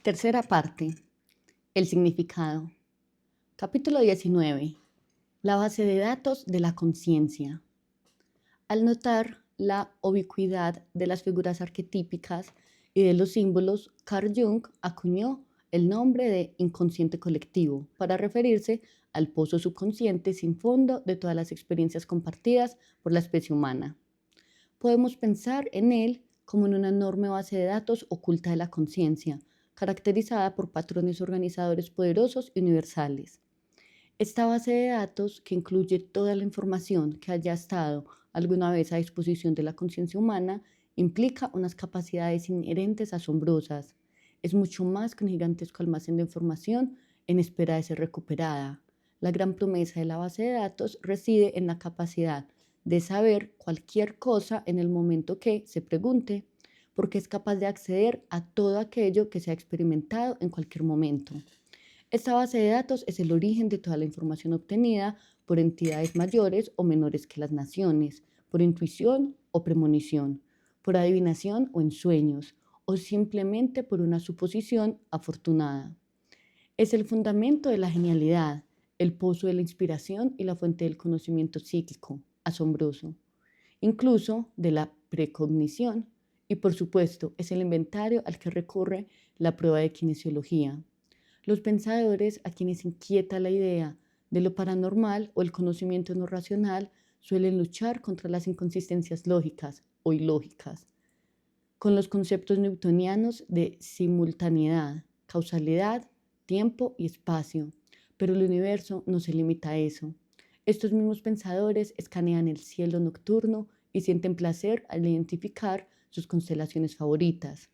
Tercera parte. El significado. Capítulo 19. La base de datos de la conciencia. Al notar la ubicuidad de las figuras arquetípicas y de los símbolos, Carl Jung acuñó el nombre de inconsciente colectivo para referirse al pozo subconsciente sin fondo de todas las experiencias compartidas por la especie humana. Podemos pensar en él como en una enorme base de datos oculta de la conciencia, caracterizada por patrones organizadores poderosos y universales. Esta base de datos, que incluye toda la información que haya estado alguna vez a disposición de la conciencia humana, implica unas capacidades inherentes asombrosas. Es mucho más que un gigantesco almacén de información en espera de ser recuperada. La gran promesa de la base de datos reside en la capacidad de saber cualquier cosa en el momento que se pregunte, porque es capaz de acceder a todo aquello que se ha experimentado en cualquier momento. Esta base de datos es el origen de toda la información obtenida por entidades mayores o menores que las naciones, por intuición o premonición, por adivinación o en sueños, o simplemente por una suposición afortunada. Es el fundamento de la genialidad, el pozo de la inspiración y la fuente del conocimiento psíquico, asombroso, incluso de la precognición, y por supuesto es el inventario al que recurre la prueba de kinesiología. Los pensadores a quienes inquieta la idea de lo paranormal o el conocimiento no racional suelen luchar contra las inconsistencias lógicas o ilógicas, con los conceptos newtonianos de simultaneidad, causalidad, tiempo y espacio. Pero el universo no se limita a eso. Estos mismos pensadores escanean el cielo nocturno y sienten placer al identificar sus constelaciones favoritas.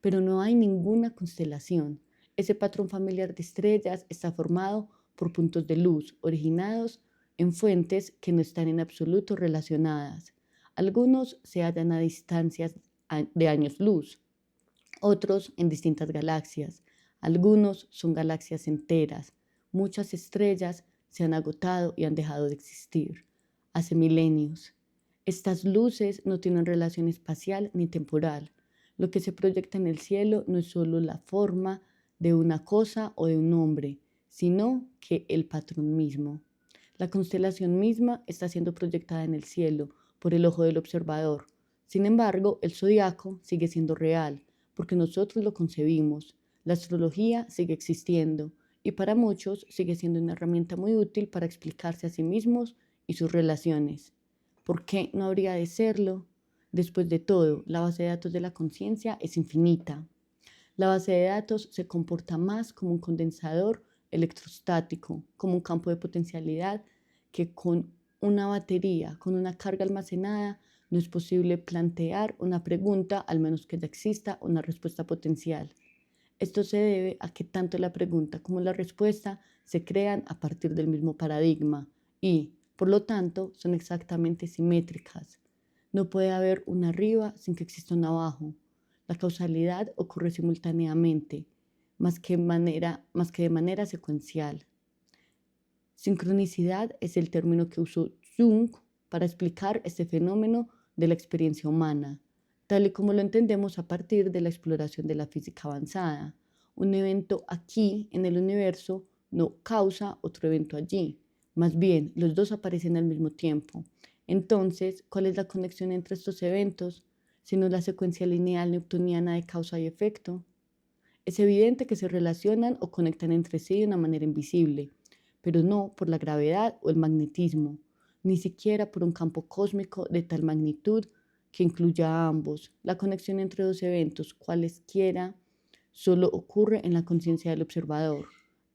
Pero no hay ninguna constelación. Ese patrón familiar de estrellas está formado por puntos de luz originados en fuentes que no están en absoluto relacionadas. Algunos se hallan a distancias de años luz, otros en distintas galaxias. Algunos son galaxias enteras. Muchas estrellas se han agotado y han dejado de existir hace milenios. Estas luces no tienen relación espacial ni temporal. Lo que se proyecta en el cielo no es solo la forma de una cosa o de un hombre, sino que el patrón mismo. La constelación misma está siendo proyectada en el cielo por el ojo del observador. Sin embargo, el zodiaco sigue siendo real, porque nosotros lo concebimos. La astrología sigue existiendo y para muchos sigue siendo una herramienta muy útil para explicarse a sí mismos y sus relaciones. ¿Por qué no habría de serlo? Después de todo, la base de datos de la conciencia es infinita. La base de datos se comporta más como un condensador electrostático, como un campo de potencialidad que con una batería, con una carga almacenada, no es posible plantear una pregunta, al menos que ya exista una respuesta potencial. Esto se debe a que tanto la pregunta como la respuesta se crean a partir del mismo paradigma y, por lo tanto, son exactamente simétricas. No puede haber un arriba sin que exista un abajo. La causalidad ocurre simultáneamente, más que de manera secuencial. Sincronicidad es el término que usó Jung para explicar este fenómeno de la experiencia humana, tal y como lo entendemos a partir de la exploración de la física avanzada. Un evento aquí en el universo no causa otro evento allí, más bien los dos aparecen al mismo tiempo. Entonces, ¿cuál es la conexión entre estos eventos, sino la secuencia lineal newtoniana de causa y efecto? Es evidente que se relacionan o conectan entre sí de una manera invisible, pero no por la gravedad o el magnetismo, ni siquiera por un campo cósmico de tal magnitud que incluya a ambos. La conexión entre dos eventos, cualesquiera, solo ocurre en la conciencia del observador.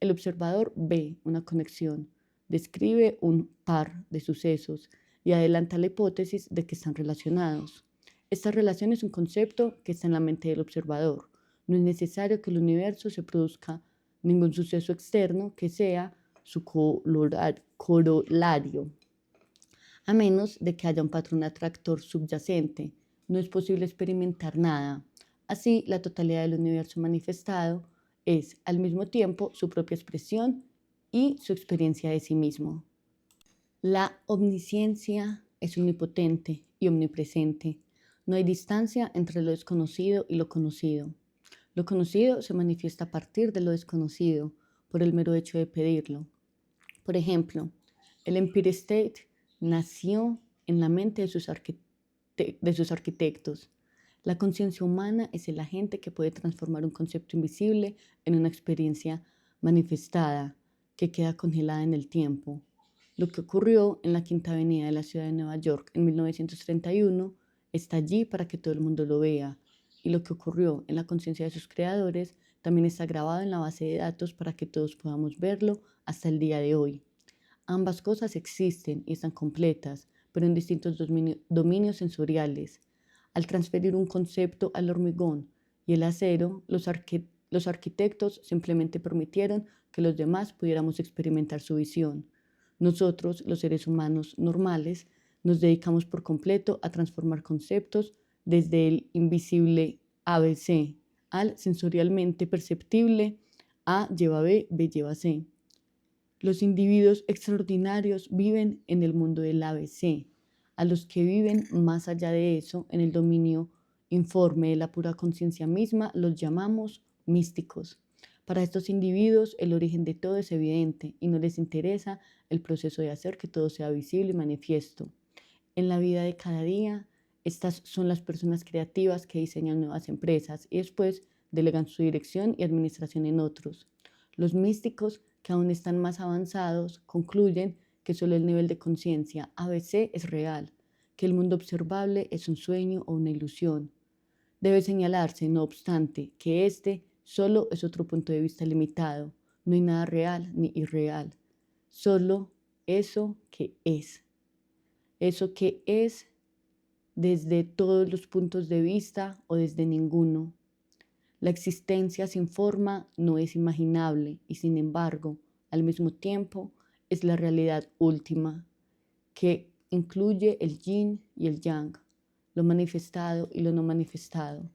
El observador ve una conexión, describe un par de sucesos y adelanta la hipótesis de que están relacionados. Esta relación es un concepto que está en la mente del observador. No es necesario que el universo se produzca ningún suceso externo que sea su corolario, a menos de que haya un patrón atractor subyacente. No es posible experimentar nada. Así, la totalidad del universo manifestado es al mismo tiempo su propia expresión y su experiencia de sí mismo. La omnisciencia es omnipotente y omnipresente. No hay distancia entre lo desconocido y lo conocido. Lo conocido se manifiesta a partir de lo desconocido, por el mero hecho de pedirlo. Por ejemplo, el Empire State nació en la mente de sus arquitectos. La conciencia humana es el agente que puede transformar un concepto invisible en una experiencia manifestada que queda congelada en el tiempo. Lo que ocurrió en la Quinta Avenida de la ciudad de Nueva York en 1931 está allí para que todo el mundo lo vea, y lo que ocurrió en la conciencia de sus creadores también está grabado en la base de datos para que todos podamos verlo hasta el día de hoy. Ambas cosas existen y están completas, pero en distintos dominios sensoriales. Al transferir un concepto al hormigón y el acero, los arquitectos simplemente permitieron que los demás pudiéramos experimentar su visión. Nosotros, los seres humanos normales, nos dedicamos por completo a transformar conceptos desde el invisible ABC al sensorialmente perceptible A lleva B, B lleva C. Los individuos extraordinarios viven en el mundo del ABC. A los que viven más allá de eso, en el dominio informe de la pura conciencia misma, los llamamos místicos. Para estos individuos, el origen de todo es evidente y no les interesa el proceso de hacer que todo sea visible y manifiesto. En la vida de cada día, estas son las personas creativas que diseñan nuevas empresas y después delegan su dirección y administración en otros. Los místicos, que aún están más avanzados, concluyen que solo el nivel de conciencia ABC es real, que el mundo observable es un sueño o una ilusión. Debe señalarse, no obstante, que este solo es otro punto de vista limitado. No hay nada real ni irreal, solo eso que es. Eso que es desde todos los puntos de vista o desde ninguno. La existencia sin forma no es imaginable y sin embargo, al mismo tiempo, es la realidad última, que incluye el yin y el yang, lo manifestado y lo no manifestado,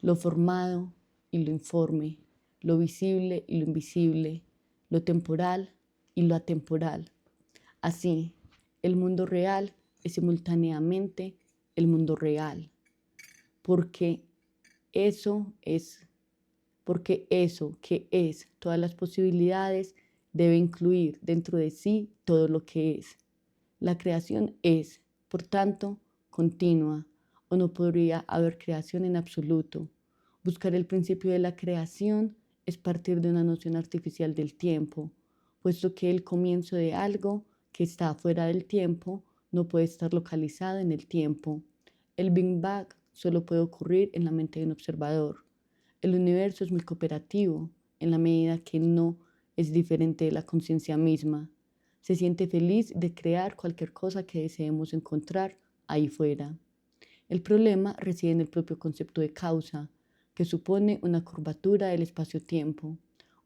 lo formado y lo informe, lo visible y lo invisible, lo temporal y lo atemporal. Así, el mundo real es simultáneamente el mundo real, porque eso es, porque eso que es todas las posibilidades debe incluir dentro de sí todo lo que es. La creación es, por tanto, continua, o no podría haber creación en absoluto. Buscar el principio de la creación es partir de una noción artificial del tiempo, puesto que el comienzo de algo que está fuera del tiempo no puede estar localizado en el tiempo. El Big Bang solo puede ocurrir en la mente de un observador. El universo es muy cooperativo en la medida que no es diferente de la conciencia misma. Se siente feliz de crear cualquier cosa que deseemos encontrar ahí fuera. El problema reside en el propio concepto de causa, que supone una curvatura del espacio-tiempo,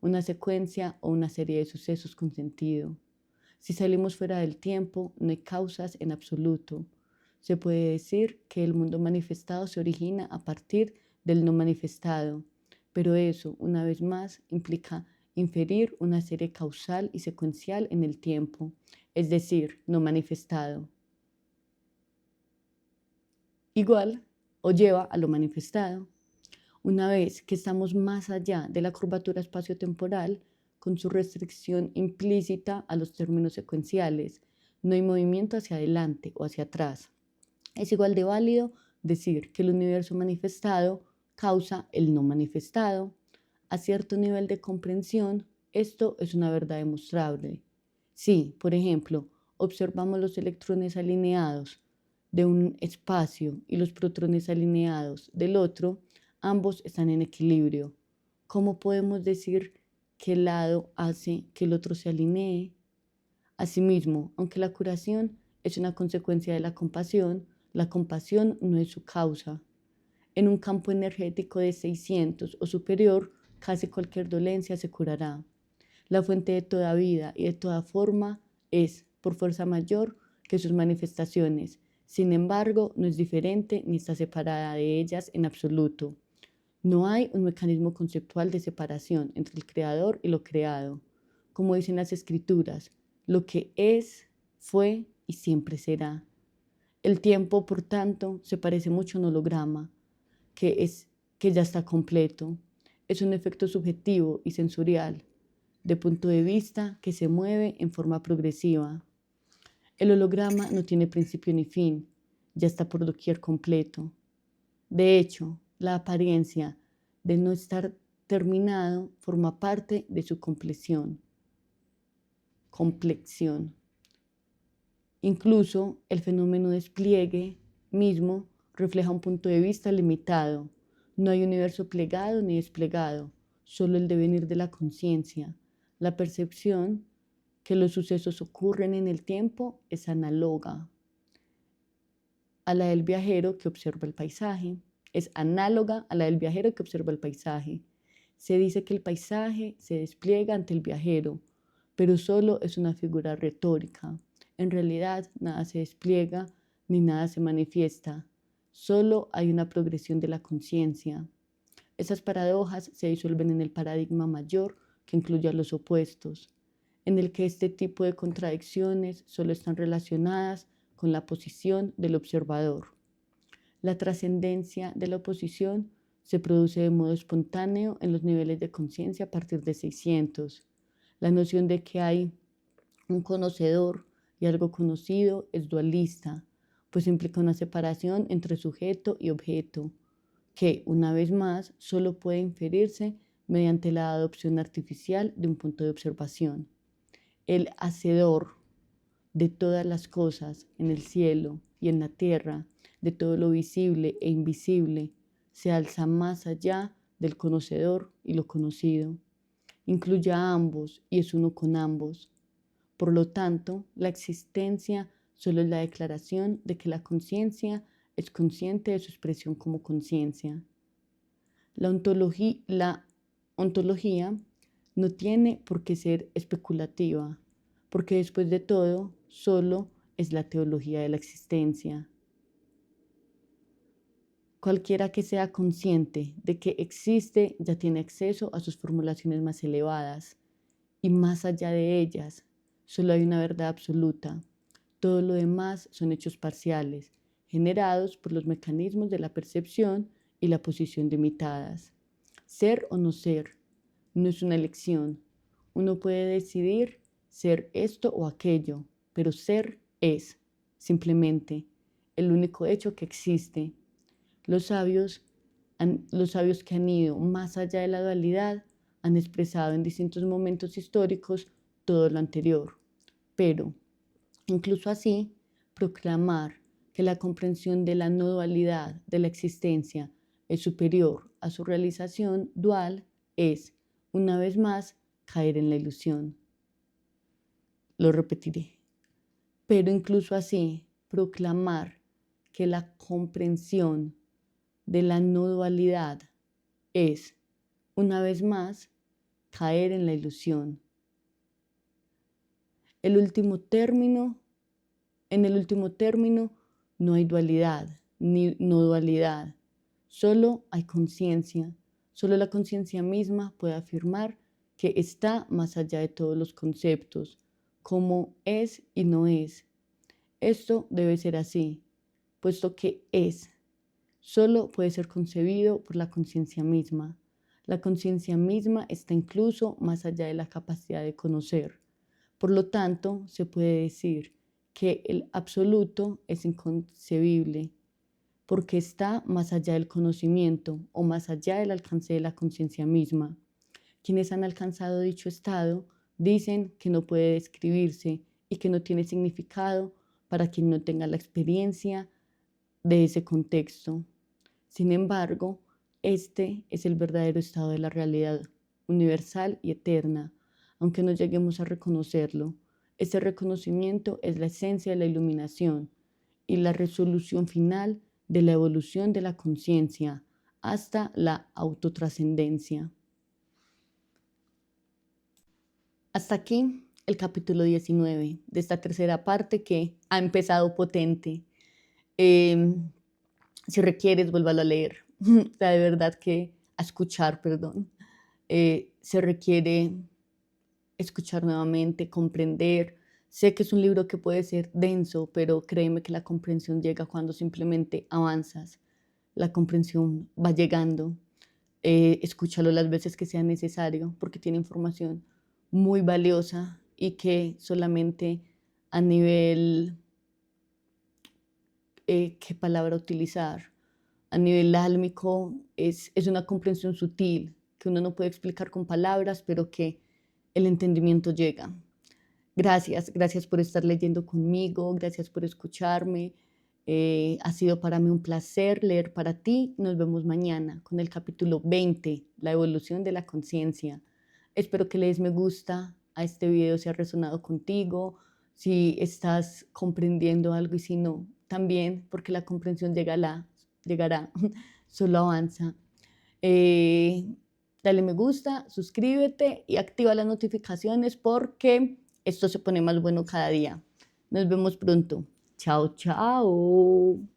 una secuencia o una serie de sucesos con sentido. Si salimos fuera del tiempo, no hay causas en absoluto. Se puede decir que el mundo manifestado se origina a partir del no manifestado, pero eso, una vez más, implica inferir una serie causal y secuencial en el tiempo, es decir, no manifestado. Igual o lleva a lo manifestado. Una vez que estamos más allá de la curvatura espacio-temporal, con su restricción implícita a los términos secuenciales, no hay movimiento hacia adelante o hacia atrás. Es igual de válido decir que el universo manifestado causa el no manifestado. A cierto nivel de comprensión, esto es una verdad demostrable. Si, por ejemplo, observamos los electrones alineados de un espacio y los protones alineados del otro, ambos están en equilibrio. ¿Cómo podemos decir qué lado hace que el otro se alinee? Asimismo, aunque la curación es una consecuencia de la compasión no es su causa. En un campo energético de 600 o superior, casi cualquier dolencia se curará. La fuente de toda vida y de toda forma es, por fuerza mayor, que sus manifestaciones. Sin embargo, no es diferente ni está separada de ellas en absoluto. No hay un mecanismo conceptual de separación entre el creador y lo creado. Como dicen las escrituras, lo que es, fue y siempre será. El tiempo, por tanto, se parece mucho a un holograma que ya está completo. es un efecto subjetivo y sensorial, de punto de vista que se mueve en forma progresiva. El holograma no tiene principio ni fin, ya está por doquier completo. De hecho, la apariencia de no estar terminado forma parte de su complexión. Incluso el fenómeno despliegue mismo refleja un punto de vista limitado. No hay universo plegado ni desplegado, solo el devenir de la conciencia. La percepción que los sucesos ocurren en el tiempo es análoga a la del viajero que observa el paisaje. Es análoga a la del viajero que observa el paisaje. Se dice que el paisaje se despliega ante el viajero, pero solo es una figura retórica. En realidad, nada se despliega ni nada se manifiesta. Solo hay una progresión de la conciencia. Esas paradojas se disuelven en el paradigma mayor que incluye a los opuestos, en el que este tipo de contradicciones solo están relacionadas con la posición del observador. La trascendencia de la oposición se produce de modo espontáneo en los niveles de conciencia a partir de 600. La noción de que hay un conocedor y algo conocido es dualista, pues implica una separación entre sujeto y objeto, que, una vez más, solo puede inferirse mediante la adopción artificial de un punto de observación. El hacedor de todas las cosas en el cielo y en la tierra, de todo lo visible e invisible, se alza más allá del conocedor y lo conocido. Incluye a ambos y es uno con ambos. Por lo tanto, la existencia solo es la declaración de que la conciencia es consciente de su expresión como conciencia. La ontología no tiene por qué ser especulativa, porque después de todo, solo es la teología de la existencia. Cualquiera que sea consciente de que existe ya tiene acceso a sus formulaciones más elevadas, y más allá de ellas, solo hay una verdad absoluta. Todo lo demás son hechos parciales, generados por los mecanismos de la percepción y la posición limitadas. Ser o no ser no es una elección. Uno puede decidir ser esto o aquello, pero ser es, simplemente, el único hecho que existe. Los sabios que han ido más allá de la dualidad han expresado en distintos momentos históricos todo lo anterior. Pero, incluso así, proclamar que la comprensión de la no dualidad de la existencia es superior a su realización dual es, una vez más, caer en la ilusión. Lo repetiré. Pero incluso así, proclamar que la comprensión de la no dualidad es, una vez más, caer en la ilusión. En el último término no hay dualidad ni no dualidad, solo hay conciencia. Solo la conciencia misma puede afirmar que está más allá de todos los conceptos, como es y no es. Esto debe ser así, puesto que es. Solo puede ser concebido por la conciencia misma. La conciencia misma está incluso más allá de la capacidad de conocer. Por lo tanto, se puede decir que el absoluto es inconcebible, porque está más allá del conocimiento o más allá del alcance de la conciencia misma. Quienes han alcanzado dicho estado dicen que no puede describirse y que no tiene significado para quien no tenga la experiencia de ese contexto. Sin embargo, este es el verdadero estado de la realidad, universal y eterna, aunque no lleguemos a reconocerlo. Este reconocimiento es la esencia de la iluminación y la resolución final de la evolución de la conciencia hasta la autotrascendencia. Hasta aquí el capítulo 19 de esta tercera parte que ha empezado potente. Si requieres, vuélvalo a leer. O sea, de verdad que a escuchar, perdón. Se requiere escuchar nuevamente, comprender. Sé que es un libro que puede ser denso, pero créeme que la comprensión llega cuando simplemente avanzas. La comprensión va llegando. escúchalo las veces que sea necesario porque tiene información muy valiosa y que solamente a nivel, ¿qué palabra utilizar? A nivel álmico es una comprensión sutil que uno no puede explicar con palabras, pero que el entendimiento llega. Gracias, gracias por estar leyendo conmigo, gracias por escucharme. Ha sido para mí un placer leer para ti. Nos vemos mañana con el capítulo 20, la evolución de la conciencia. Espero que le des me gusta a este video si ha resonado contigo, si estás comprendiendo algo y si no, también, porque la comprensión llegará, solo avanza. Eh, Dale me gusta, suscríbete y activa las notificaciones porque esto se pone más bueno cada día. Nos vemos pronto. Chao, chao.